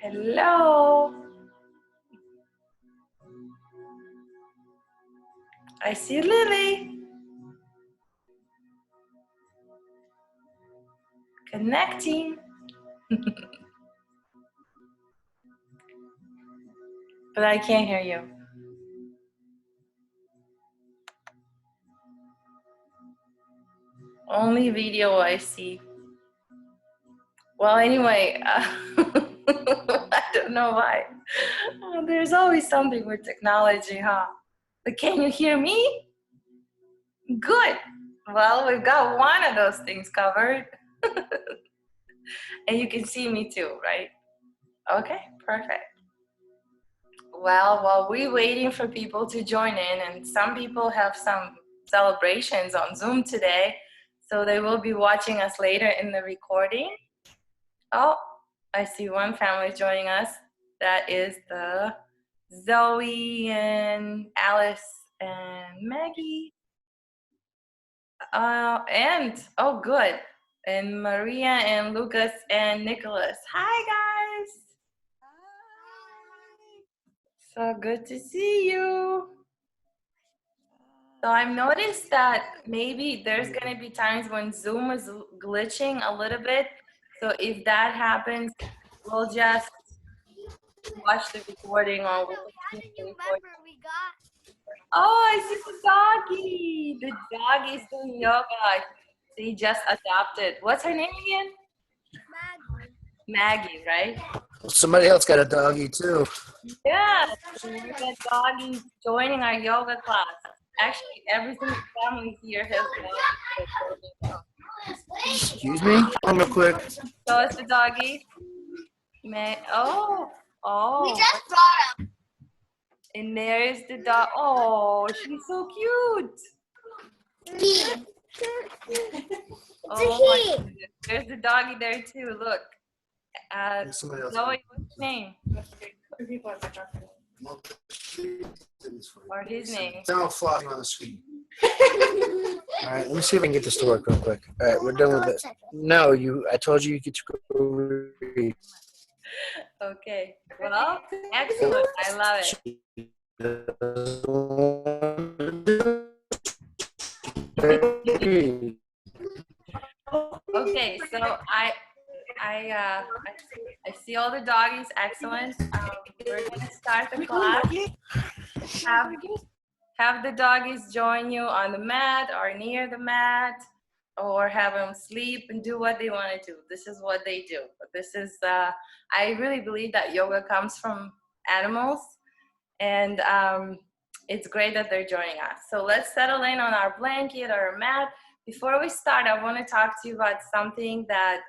Hello. I see Lily. Connecting. But I can't hear you. Only video I see. Well, anyway, I don't know why. There's always something with technology, huh? But can you hear me? Good. Well, we've got one of those things covered. And you can see me too, right? Okay, perfect. Well, while we're waiting for people to join in, and some people have some celebrations on Zoom today, so they will be watching us later in the recording. Oh, I see one family joining us. That is the Zoe and Alice and Maggie. And, oh, good. And Maria and Lucas and Nicholas. Hi, guys. So good to see you. So I've noticed that maybe there's going to be times when Zoom is glitching a little bit. So if that happens, we'll just watch the recording or we'll continue the recording. Oh, I see the doggy. The dog is doing yoga. She just adopted. What's her name again? Maggie, right? Somebody else got a doggy too. Yeah, we got doggies joining our yoga class. Actually, every single family here has doggies. Excuse me? Real quick. Show us the doggy. Oh. We just brought him. And there's the dog. Oh, she's so cute. Oh, there's the doggy there too. Look. Zoe, what's your name? Or his name? It's all flopping on the screen. All right, let me see if I can get this to work real quick. All right, we're done with this. No, I told you could go read. Okay. Well, excellent. I love it. Okay, so I see all the doggies. Excellent. We're gonna start the class. Have the doggies join you on the mat or near the mat, or have them sleep and do what they want to do. This is what they do. This is I really believe that yoga comes from animals, and it's great that they're joining us. So let's settle in on our blanket or our mat. Before we start, I want to talk to you about something that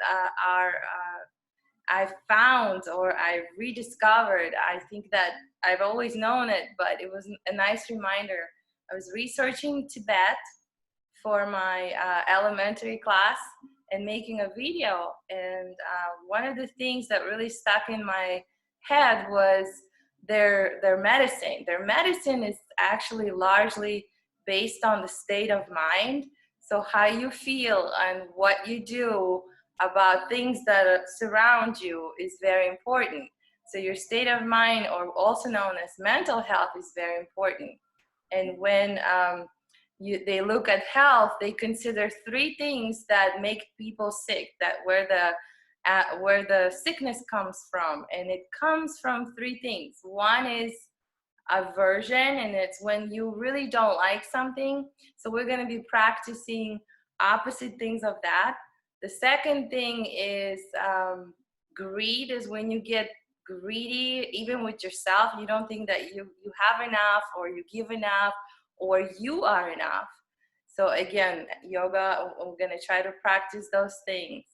I found or I rediscovered. I think that I've always known it, but it was a nice reminder. I was researching Tibet for my elementary class and making a video. And one of the things that really stuck in my head was their medicine. Their medicine is actually largely based on the state of mind. So how you feel and what you do about things that surround you is very important. So your state of mind, or also known as mental health, is very important. And when they look at health, they consider 3 things that make people sick, that where the sickness comes from. And it comes from 3 things. One is aversion, and it's when you really don't like something. So we're going to be practicing opposite things of that. The second thing is greed, is when you get greedy, even with yourself. You don't think that you have enough, or you give enough, or you are enough. So again, yoga, we're going to try to practice those things.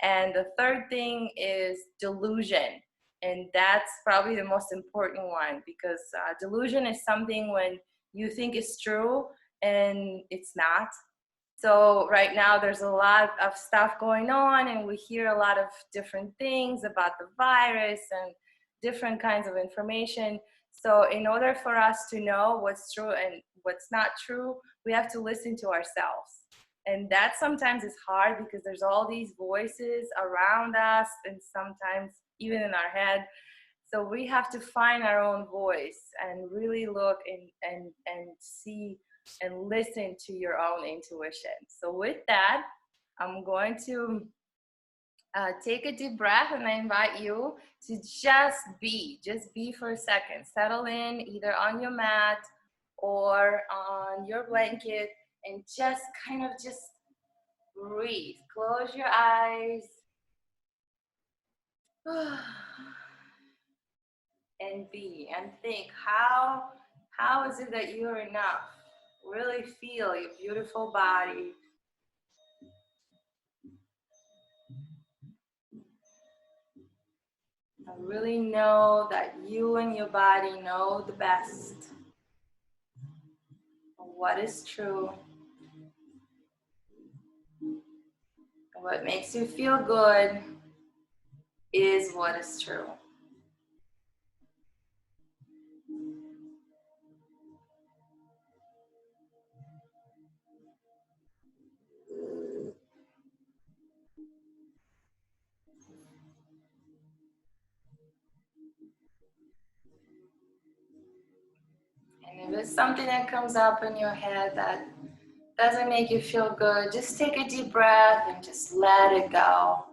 And the third thing is delusion. And that's probably the most important one, because delusion is something when you think it's true and it's not. So right now there's a lot of stuff going on, and we hear a lot of different things about the virus and different kinds of information. So in order for us to know what's true and what's not true, we have to listen to ourselves. And that sometimes is hard because there's all these voices around us and sometimes even in our head. So we have to find our own voice and really look and see and listen to your own intuition. So with that, I'm going to take a deep breath, and I invite you to just be for a second. Settle in either on your mat or on your blanket and just kind of just breathe. Close your eyes and be and think, how is it that you're enough? Really feel your beautiful body. I really know that you and your body know the best of what is true, and what makes you feel good is what is true. And if it's something that comes up in your head that doesn't make you feel good, just take a deep breath and just let it go.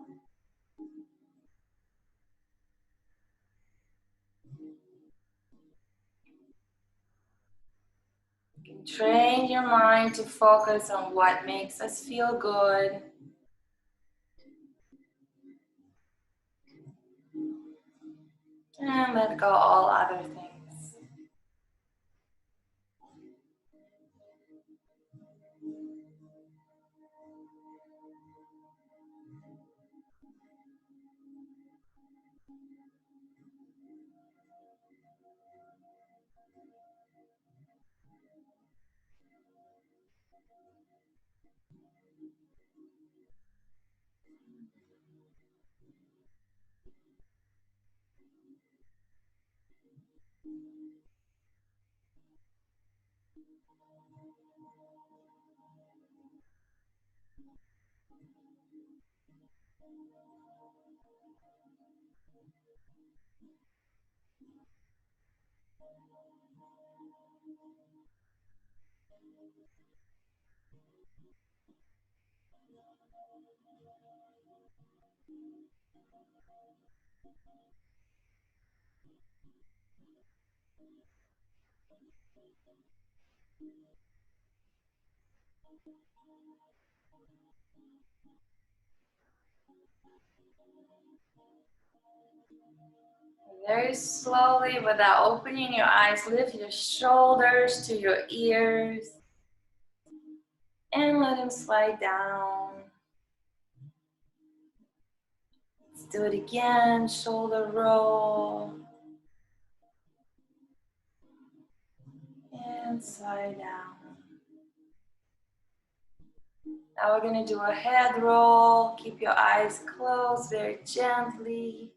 You can train your mind to focus on what makes us feel good. And let go all other things. Very slowly, without opening your eyes, lift your shoulders to your ears and let them slide down. Let's do it again. Shoulder roll and slide down. Now we're going to do a head roll. Keep your eyes closed very gently.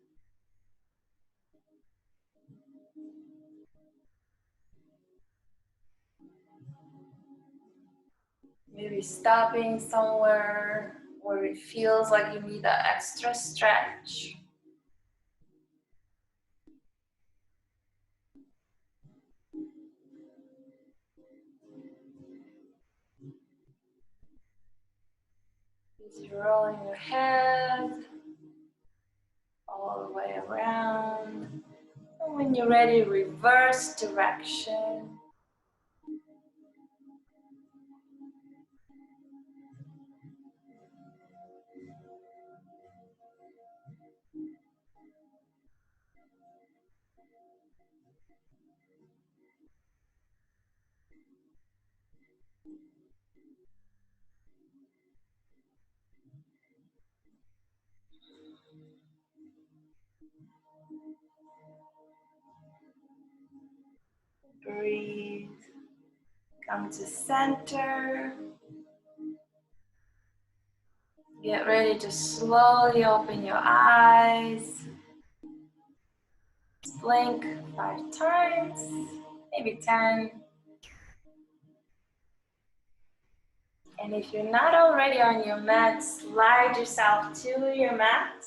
Maybe stopping somewhere where it feels like you need that extra stretch. Just rolling your head all the way around. And when you're ready, reverse direction. Breathe. Come to center. Get ready to slowly open your eyes. blink 5 times, maybe 10. And if you're not already on your mat, slide yourself to your mat.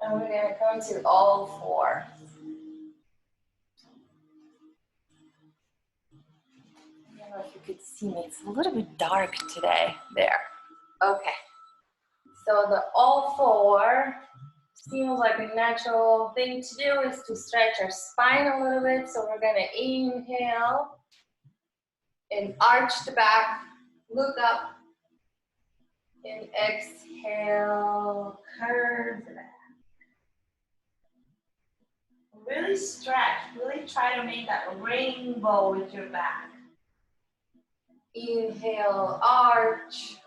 And we're going to come to all fours. I don't know if you could see me. It's a little bit dark today. There. Okay. So the all four seems like a natural thing to do is to stretch our spine a little bit. So we're going to inhale and arch the back, look up, and exhale, curve the back. Really stretch, really try to make that rainbow with your back. Inhale, arch.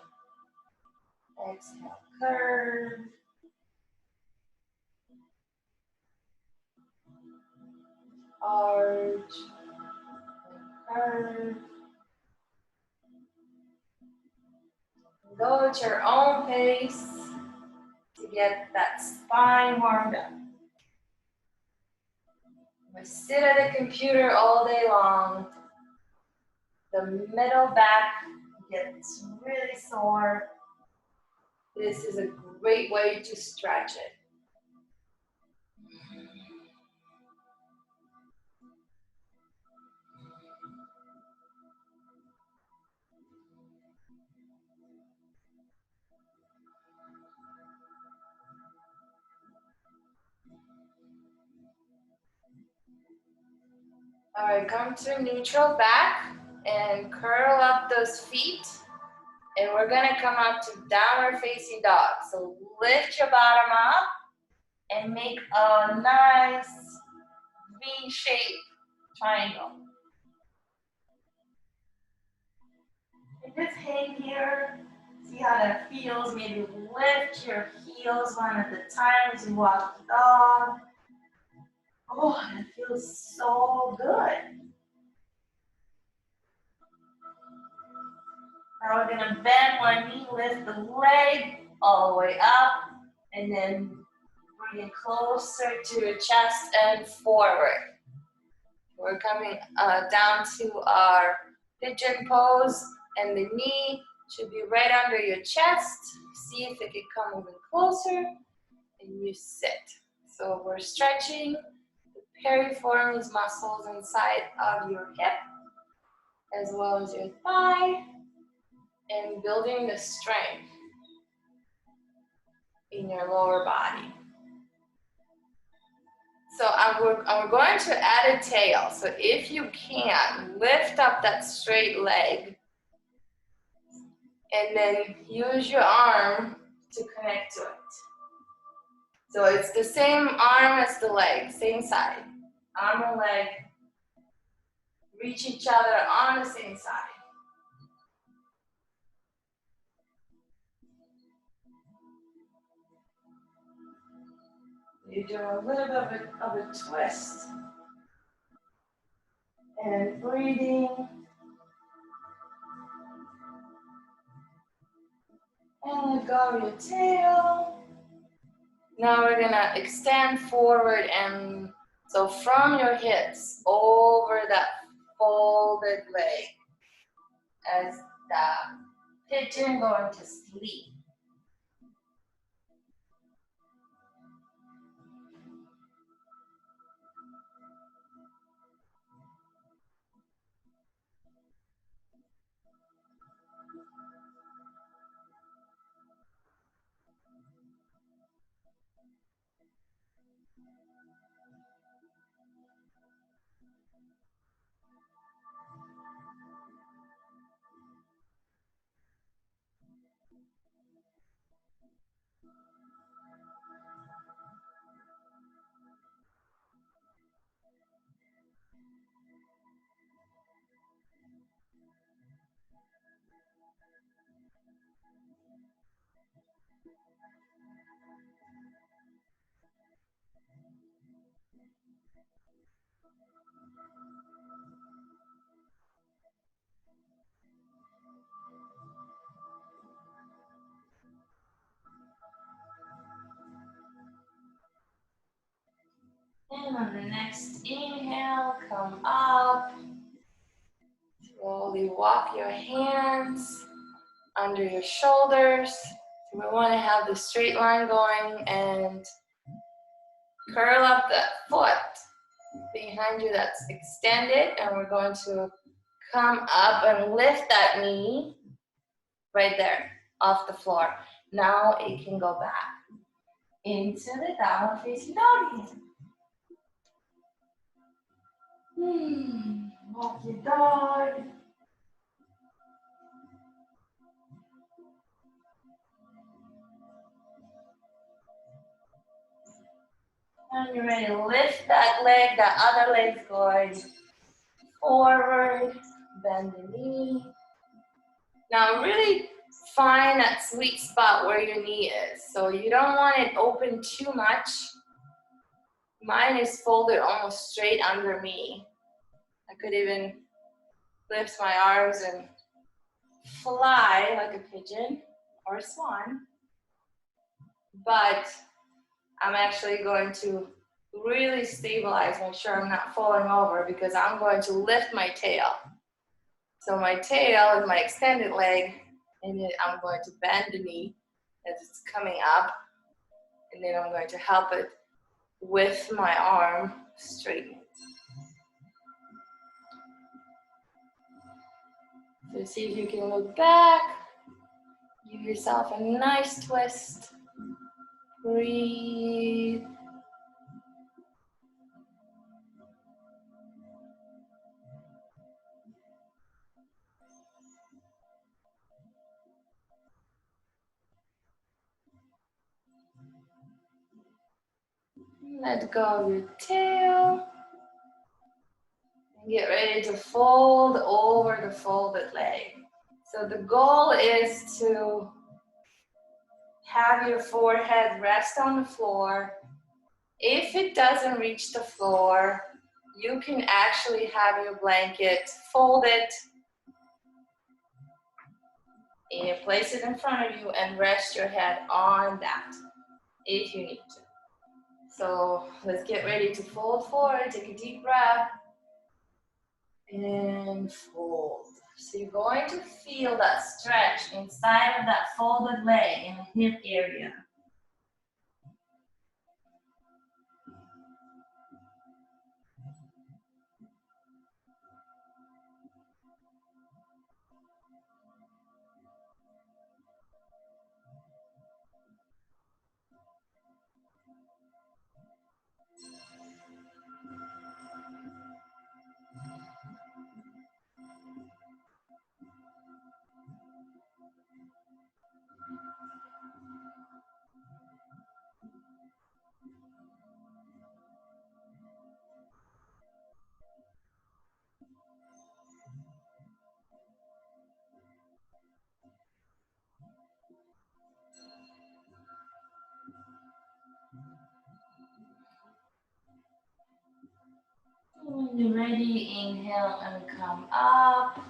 Exhale, curve. Arch. Curve. Go at your own pace to get that spine warmed up. We sit at a computer all day long. The middle back gets really sore. This is a great way to stretch it. All right, come to neutral back and curl up those feet. And we're gonna come up to downward facing dog. So lift your bottom up and make a nice V-shaped triangle. And just hang here, see how that feels. Maybe lift your heels one at a time as you walk the dog. Oh, that feels so good. Now we're gonna bend one knee, lift the leg all the way up, and then bring it closer to your chest and forward. We're coming down to our pigeon pose, and the knee should be right under your chest. See if it can come even closer, and you sit. So we're stretching the piriformis muscles inside of your hip, as well as your thigh, and building the strength in your lower body. So we're going to add a tail. So if you can, lift up that straight leg and then use your arm to connect to it. So it's the same arm as the leg, same side. Arm and leg reach each other on the same side. You do a little bit of a twist. And breathing. And let go of your tail. Now we're gonna extend forward, and so from your hips over that folded leg as the pigeon going to sleep. And on the next inhale, come up. Slowly walk your hands under your shoulders. So we want to have the straight line going and curl up that foot behind you that's extended, and we're going to come up and lift that knee right there off the floor. Now it can go back into the downward facing dog again. Walk your dog. And you're ready to lift that leg, that other leg's going forward, bend the knee. Now really find that sweet spot where your knee is. So you don't want it open too much. Mine is folded almost straight under me. I could even lift my arms and fly like a pigeon or a swan. But I'm actually going to really stabilize, make sure I'm not falling over, because I'm going to lift my tail. So my tail is my extended leg, and then I'm going to bend the knee as it's coming up, and then I'm going to help it with my arm straighten. So see if you can look back, give yourself a nice twist, breathe. Let go of your tail. And get ready to fold over the folded leg. So the goal is to have your forehead rest on the floor. If it doesn't reach the floor, you can actually have your blanket folded and place it in front of you and rest your head on that if you need to. So let's get ready to fold forward. Take a deep breath and fold. So you're going to feel that stretch inside of that folded leg in the hip area. When you're ready, inhale and come up.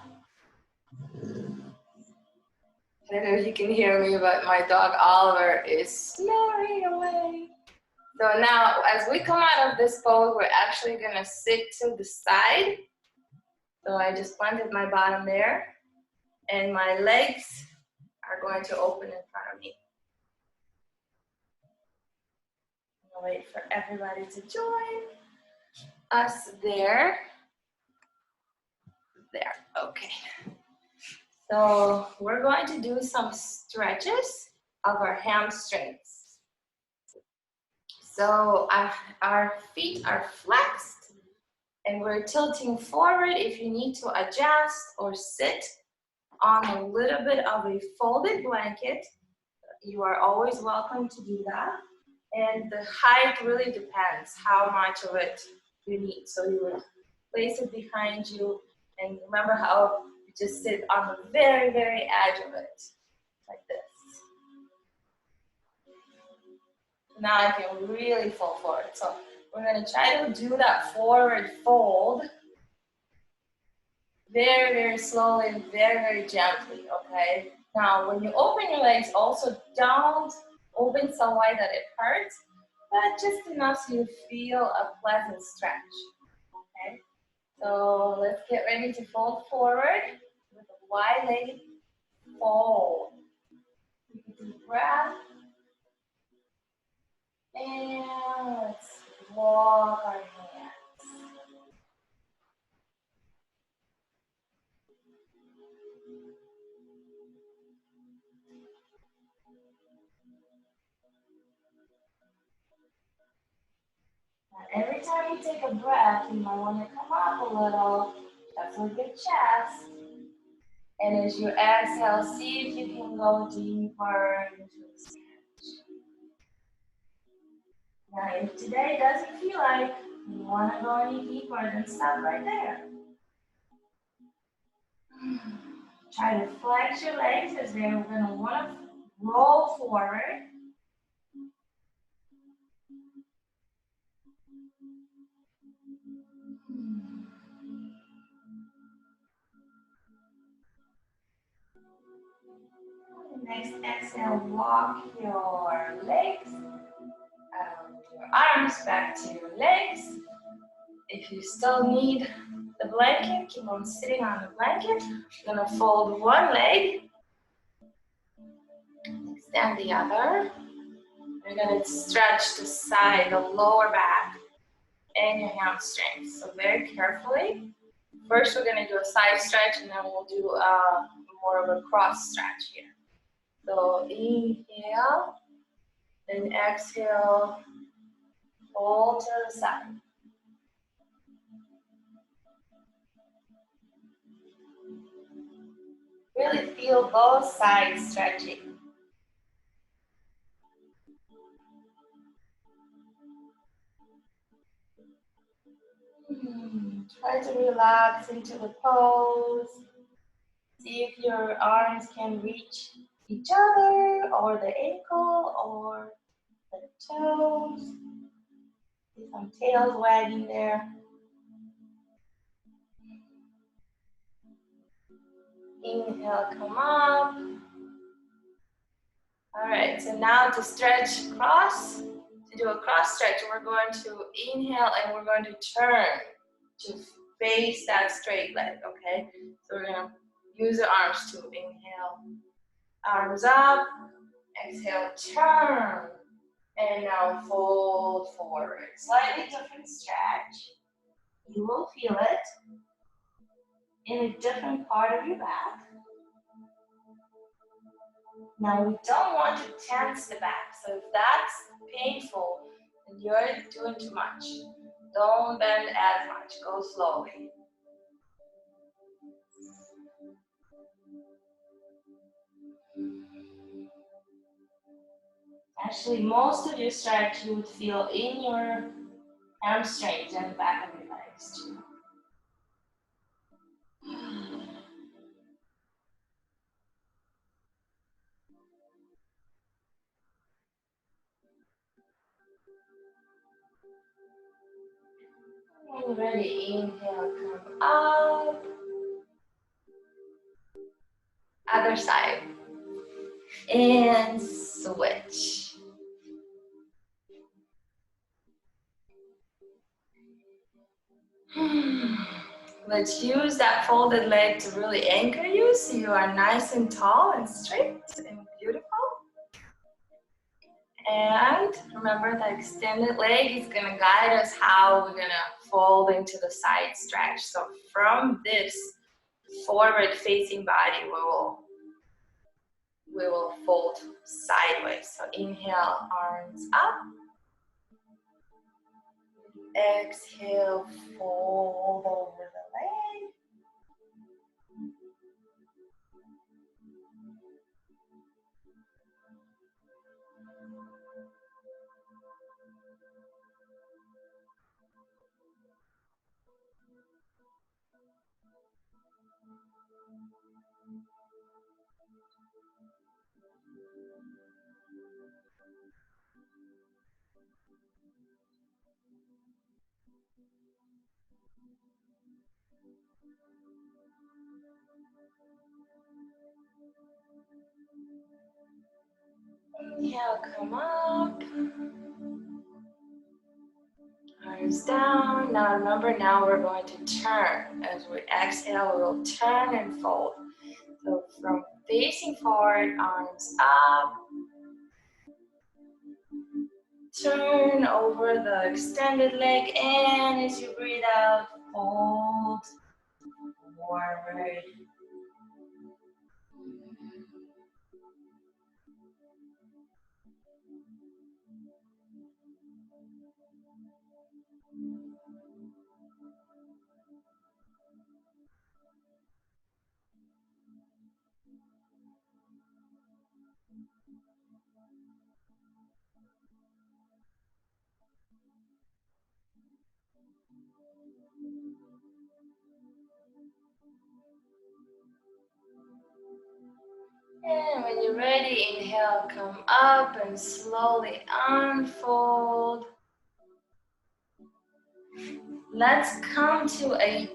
I don't know if you can hear me, but my dog Oliver is snoring away. So now, as we come out of this pose, we're actually gonna sit to the side. So I just planted my bottom there, and my legs are going to open in front of me. I'll wait for everybody to join us there. There, okay. So we're going to do some stretches of our hamstrings. So our feet are flexed and we're tilting forward. If you need to adjust or sit on a little bit of a folded blanket, you are always welcome to do that. And the height really depends how much of it you need. So you would place it behind you, and remember how you just sit on the very, very edge of it, like this. Now I can really fall forward. So we're gonna try to do that forward fold very, very slowly and very, very gently, okay? Now, when you open your legs, also don't open so wide that it hurts, but just enough so you feel a pleasant stretch. Okay, so let's get ready to fold forward with a wide-legged fold. Take a deep breath, and let's walk our hands. Now, every time you take a breath, you might want to come up a little, just with your chest. And as you exhale, see if you can go deeper into the stretch. Now, if today doesn't feel like you want to go any deeper, then stop right there. Try to flex your legs as they're going to want to roll forward. Next exhale, walk your legs, your arms back to your legs. If you still need the blanket, keep on sitting on the blanket. You're gonna fold one leg, extend the other. You're gonna stretch the side, the lower back, and your hamstrings. So very carefully. First, we're gonna do a side stretch, and then we'll do more of a cross stretch here. So inhale, then exhale, fold to the side. Really feel both sides stretching. Try to relax into the pose. See if your arms can reach each other, or the ankle, or the toes. See some tails wagging there. Inhale, come up. All right, so now to stretch cross, to do a cross stretch, we're going to inhale and we're going to turn to face that straight leg, okay? So we're gonna use the arms to inhale, arms up, exhale, turn, and now fold forward. Slightly different stretch. You will feel it in a different part of your back. Now we don't want to tense the back, so if that's painful, then you're doing too much. Don't bend as much, go slowly. Actually, most of your stretch you would feel in your hamstrings and the back of your legs too. When you're ready, inhale, come up. Other side. And switch. Let's use that folded leg to really anchor you so you are nice and tall and straight and beautiful. And remember, the extended leg is going to guide us how we're going to fold into the side stretch. So from this forward facing body, we will fold sideways. So inhale, arms up. Exhale, fold over the leg. Inhale, come up. Arms down. Now remember, now we're going to turn. As we exhale, we'll turn and fold. So from facing forward, arms up. Turn over the extended leg, and as you breathe out, fold forward. And when you're ready, inhale, come up and slowly unfold. Let's come to a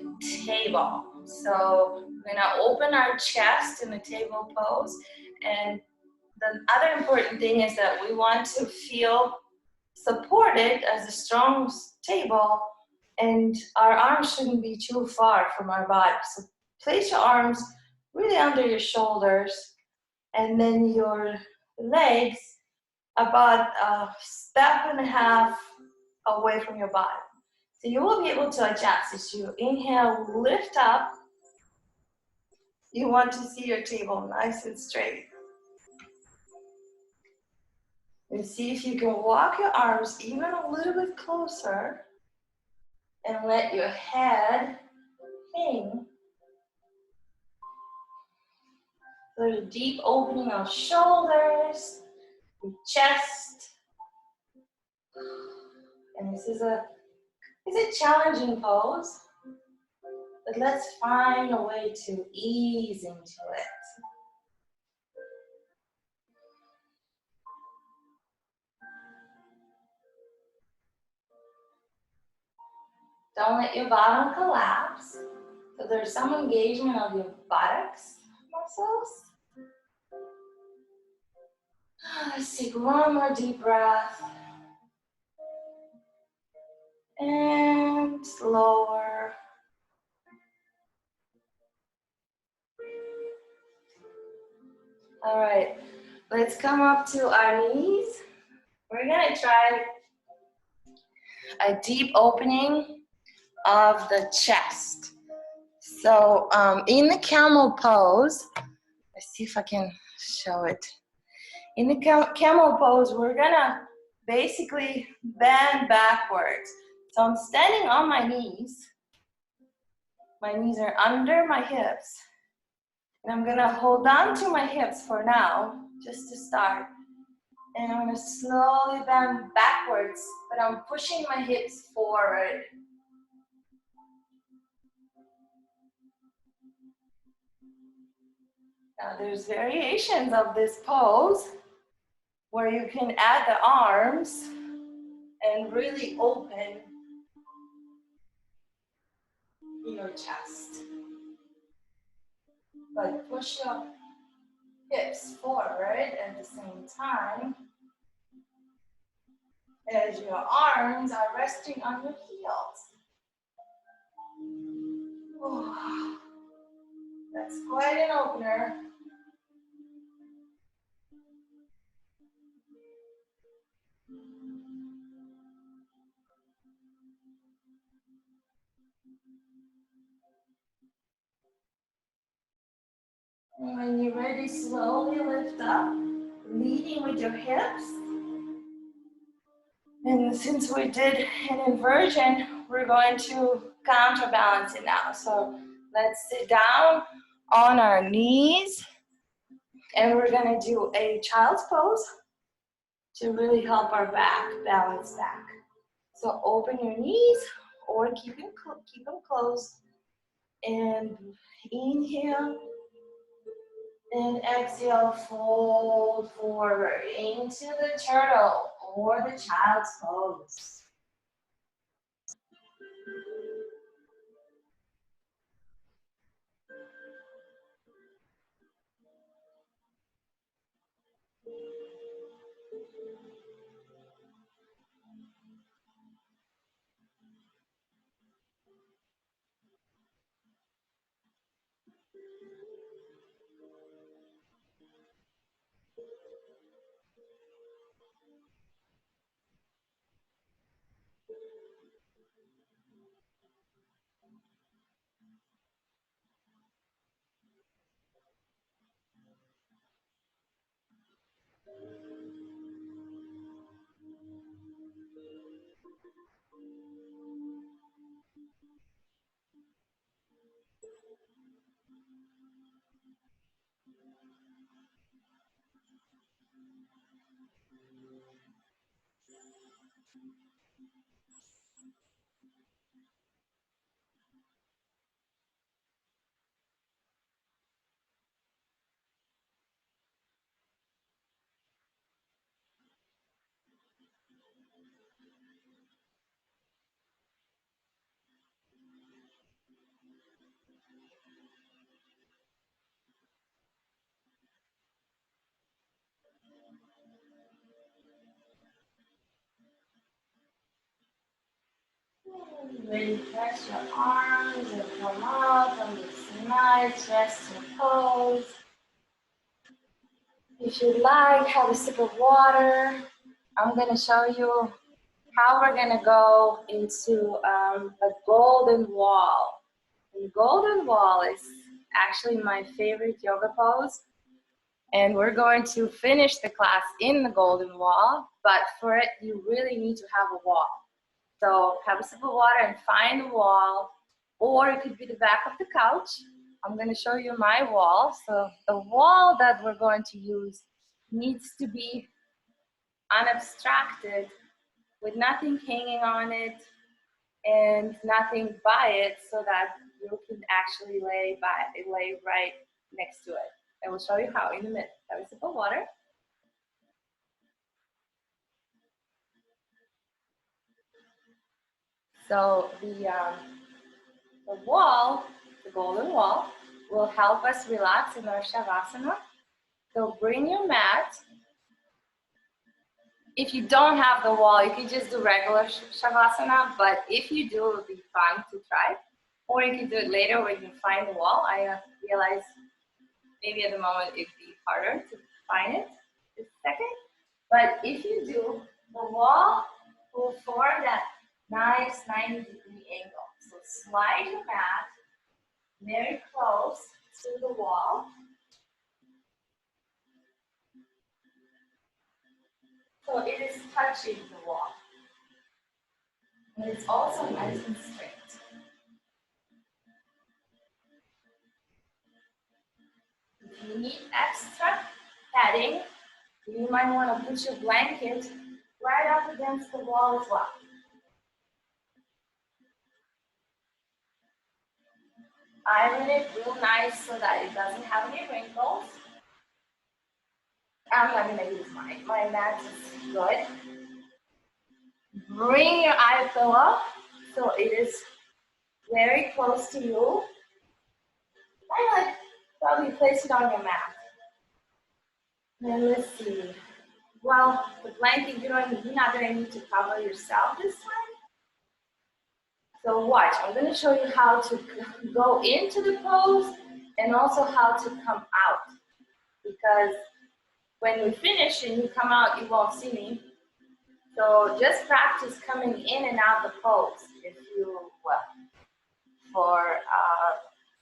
table. So we're gonna open our chest in a table pose. And the other important thing is that we want to feel supported as a strong table, and our arms shouldn't be too far from our body. So place your arms really under your shoulders, and then your legs about a step and a half away from your body. So you will be able to adjust. As you inhale, lift up. You want to see your table nice and straight. And see if you can walk your arms even a little bit closer and let your head hang. There's a deep opening of shoulders, chest. And this is a challenging pose, but let's find a way to ease into it. Don't let your bottom collapse. So there's some engagement of your buttocks muscles. Let's take one more deep breath. And lower. All right, let's come up to our knees. We're gonna try a deep opening of the chest. So in the camel pose, let's see if I can show it. In the camel pose, we're gonna basically bend backwards. So I'm standing on my knees. My knees are under my hips. And I'm gonna hold on to my hips for now, just to start. And I'm gonna slowly bend backwards, but I'm pushing my hips forward. Now there's variations of this pose where you can add the arms and really open your chest. But push your hips forward at the same time as your arms are resting on your heels. Oh, that's quite an opener. And when you're ready, slowly lift up, leading with your hips. And since we did an inversion, we're going to counterbalance it now. So let's sit down on our knees, and we're gonna do a child's pose to really help our back balance back. So open your knees or keep them closed, and inhale. And exhale, fold forward into the turtle or the child's pose. Really press your arms and come up from this nice resting pose. If you'd like, have a sip of water. I'm gonna show you how we're gonna go into a golden wall. The golden wall is actually my favorite yoga pose. And we're going to finish the class in the golden wall, but for it, you really need to have a wall. So have a sip of water and find a wall, or it could be the back of the couch. I'm gonna show you my wall. So the wall that we're going to use needs to be unobstructed with nothing hanging on it and nothing by it so that you can actually lay right next to it. I will show you how in a minute. Have a sip of water. So the wall, the golden wall, will help us relax in our shavasana. So bring your mat. If you don't have the wall, you can just do regular shavasana, but if you do, it would be fun to try. Or you can do it later when you find the wall. I realize maybe at the moment it'd be harder to find it this second. But if you do, the wall will form that nice 90-degree angle. So slide your mat very close to the wall. So it is touching the wall. And it's also nice and straight. If you need extra padding, you might want to put your blanket right up against the wall as well. Iron it real nice so that it doesn't have any wrinkles. I'm not going to use mine. My mat is good. Bring your eye pillow so it is very close to you. I like probably place it on your mat. And let's see. Well, the blanket, you're not going to need to cover yourself this time. So watch, I'm going to show you how to go into the pose and also how to come out. Because when we finish and you come out, you won't see me. So just practice coming in and out the pose if you will for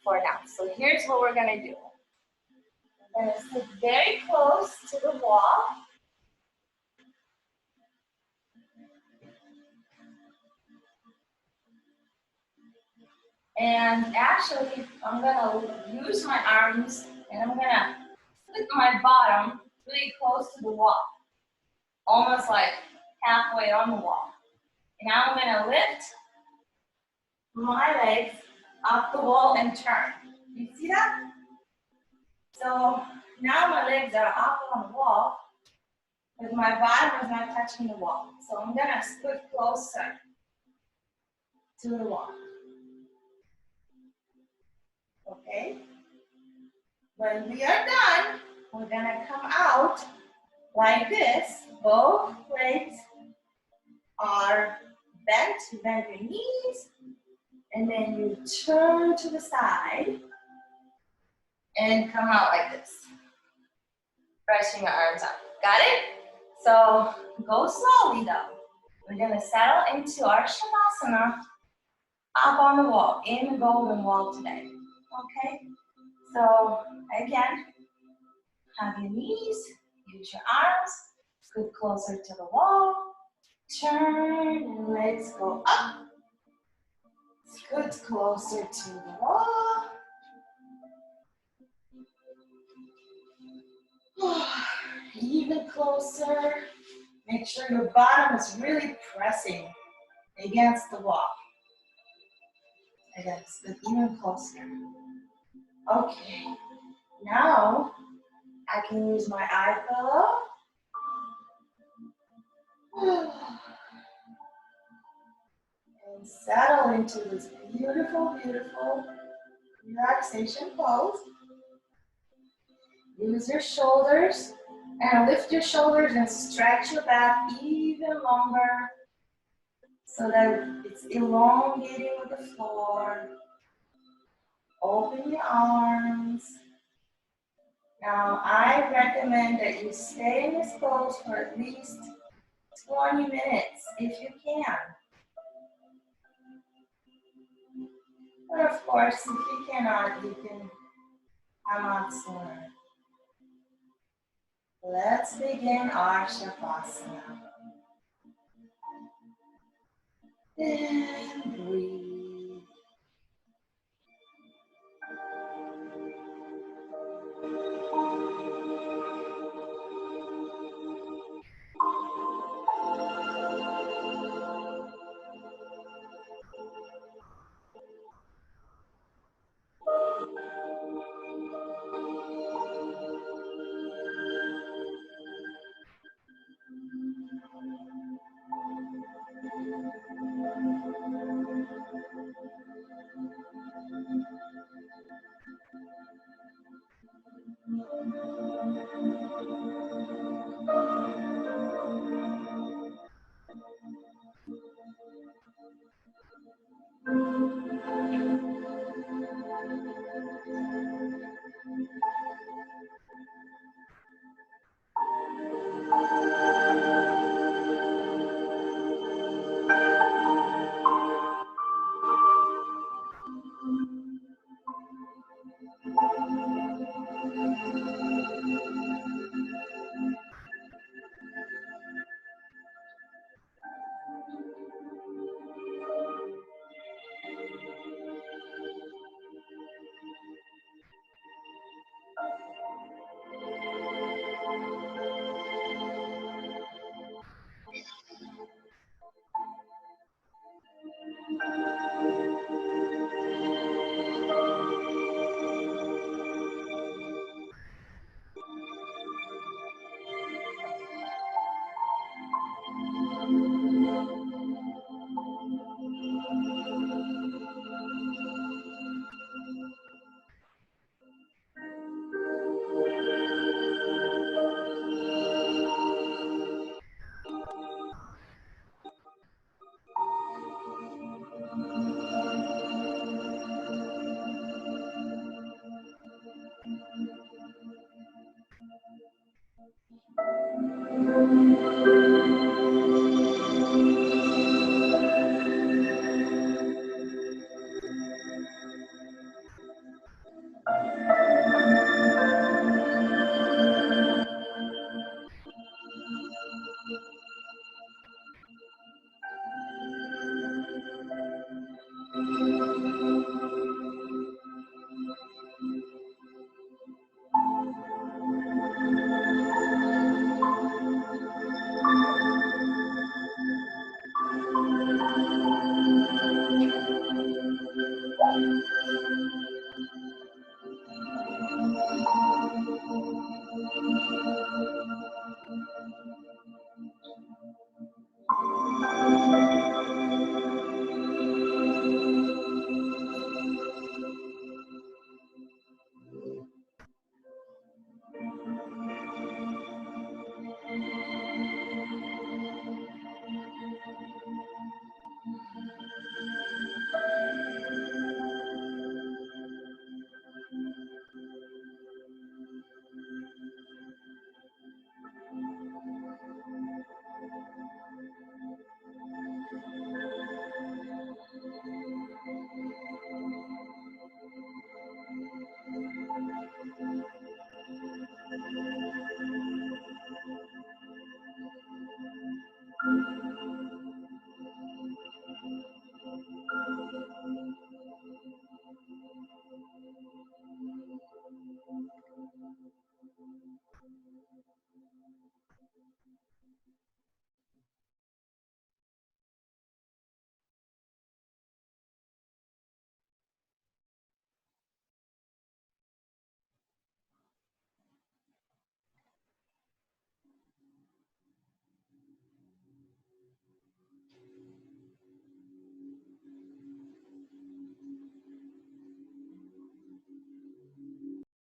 now. So here's what we're going to do. We're going to sit very close to the wall. And actually, I'm gonna use my arms and I'm gonna put my bottom really close to the wall, almost like halfway on the wall. And now I'm gonna lift my legs up the wall and turn. You see that? So now my legs are up on the wall, but my bottom is not touching the wall. So I'm gonna scoot closer to the wall. Okay? When we are done, we're gonna come out like this. Both legs are bent. You bend your knees, and then you turn to the side and come out like this. Stretching your arms up. Got it? So go slowly though. We're gonna settle into our shavasana up on the wall, in the golden wall today. Okay? So again, hug your knees, use your arms, scoot closer to the wall, turn and legs go up, scoot closer to the wall. Even closer, Make sure your bottom is really pressing against the wall. Against it even closer. Okay, now I can use my eye pillow. And settle into this beautiful, beautiful relaxation pose. Use your shoulders and lift your shoulders and stretch your back even longer so that it's elongating with the floor. Open your arms. Now, I recommend that you stay in this pose for at least 20 minutes if you can. But of course, if you cannot, you can come out sooner. Let's begin our Shavasana. And breathe.